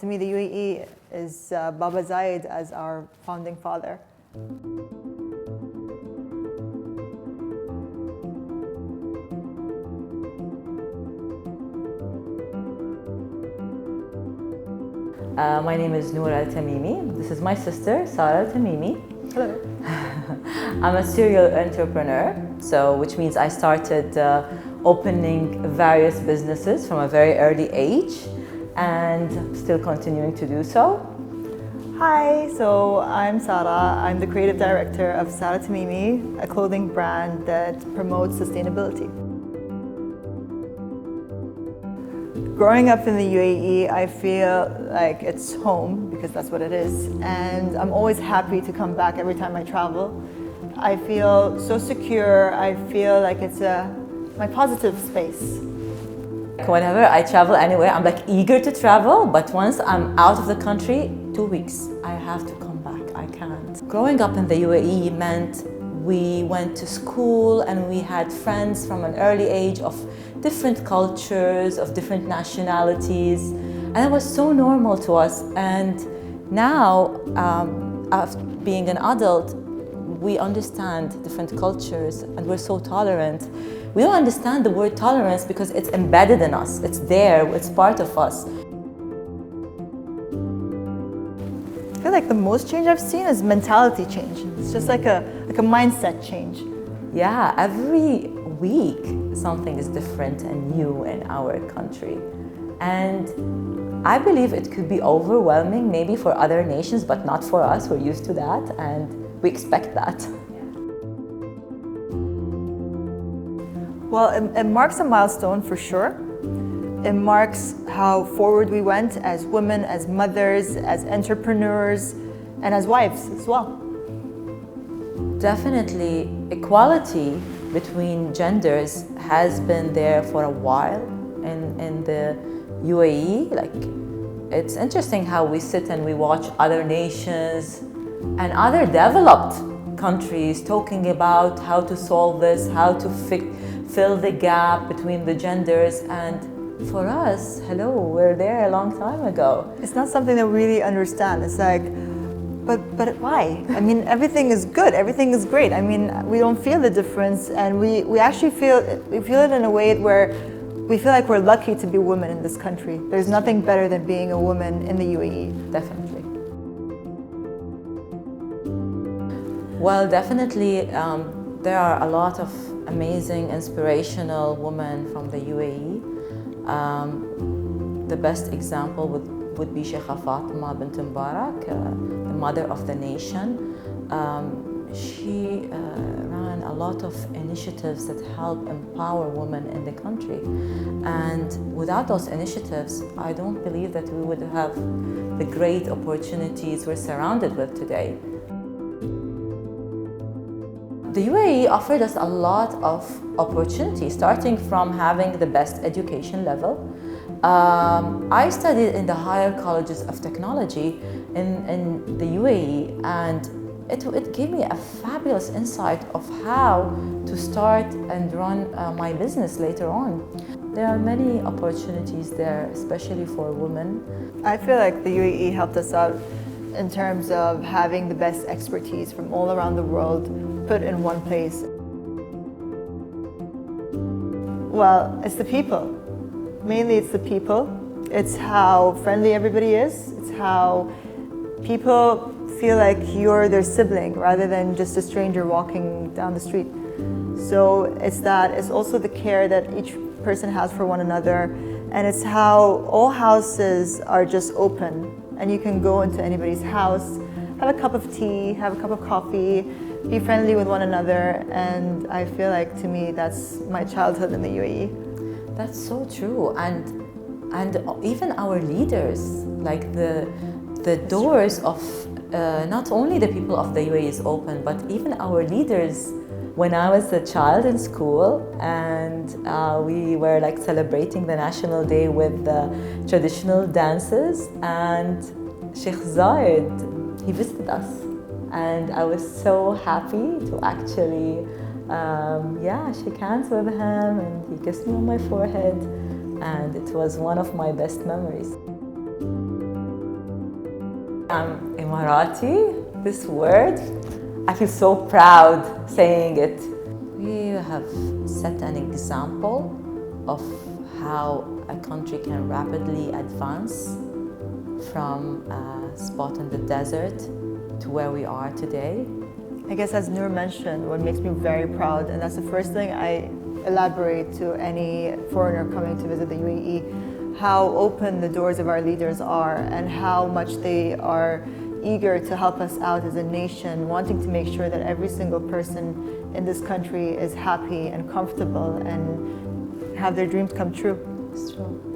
to me, the UAE is Baba Zayed as our founding father. My name is Noor Al Tamimi. This is my sister, Sara Al Tamimi. Hello. I'm a serial entrepreneur, which means I started opening various businesses from a very early age and still continuing to do so. Hi, so I'm Sara. I'm the creative director of Sara Tamimi, a clothing brand that promotes sustainability. Growing up in the UAE, I feel like it's home because that's what it is, and I'm always happy to come back every time I travel. I feel so secure. I feel like it's my positive space. Whenever I travel anywhere, I'm like eager to travel, but once I'm out of the country, 2 weeks, I have to come back. I can't. Growing up in the UAE meant we went to school and we had friends from an early age of different cultures, of different nationalities, and it was so normal to us. And now, after being an adult, we understand different cultures and we're so tolerant. We don't understand the word tolerance because it's embedded in us. It's there, it's part of us. I feel like the most change I've seen is mentality change. It's just like a mindset change. Yeah, every week something is different and new in our country. And I believe it could be overwhelming maybe for other nations, but not for us. We're used to that and we expect that. Well, it marks a milestone for sure. It marks how forward we went as women, as mothers, as entrepreneurs, and as wives as well. Definitely, equality between genders has been there for a while in the UAE. Like, it's interesting how we sit and we watch other nations and other developed countries talking about how to solve this, how to fill the gap between the genders, and for us, hello, we're there a long time ago. It's not something that we really understand. It's like, but why? I mean, everything is good, everything is great. I mean, we don't feel the difference, and we actually feel it in a way where we feel like we're lucky to be women in this country. There's nothing better than being a woman in the UAE. Definitely. Well, definitely, there are a lot of amazing, inspirational women from the UAE. The best example would be Sheikha Fatima bint Mubarak, the mother of the nation. She ran a lot of initiatives that help empower women in the country. And without those initiatives, I don't believe that we would have the great opportunities we're surrounded with today. The UAE offered us a lot of opportunities, starting from having the best education level. I studied in the higher colleges of technology in the UAE, and it gave me a fabulous insight of how to start and run my business later on. There are many opportunities there, especially for women. I feel like the UAE helped us out in terms of having the best expertise from all around the world put in one place. Well, it's the people. Mainly it's the people. It's how friendly everybody is. It's how people feel like you're their sibling rather than just a stranger walking down the street. So it's that. It's also the care that each person has for one another. And it's how all houses are just open. And you can go into anybody's house, have a cup of tea, have a cup of coffee, be friendly with one another, and I feel like, to me, that's my childhood in the UAE. That's so true, and even our leaders, like the doors of not only the people of the UAE is open, but even our leaders. When I was a child in school and we were like celebrating the National Day with the traditional dances, and Sheikh Zayed, he visited us, and I was so happy to actually shake hands with him, and he kissed me on my forehead, and it was one of my best memories. I'm Emirati, this word, I feel so proud saying it. We have set an example of how a country can rapidly advance from a spot in the desert to where we are today. I guess as Noor mentioned, what makes me very proud, and that's the first thing I elaborate to any foreigner coming to visit the UAE, how open the doors of our leaders are and how much they are eager to help us out as a nation, wanting to make sure that every single person in this country is happy and comfortable and have their dreams come true. It's true.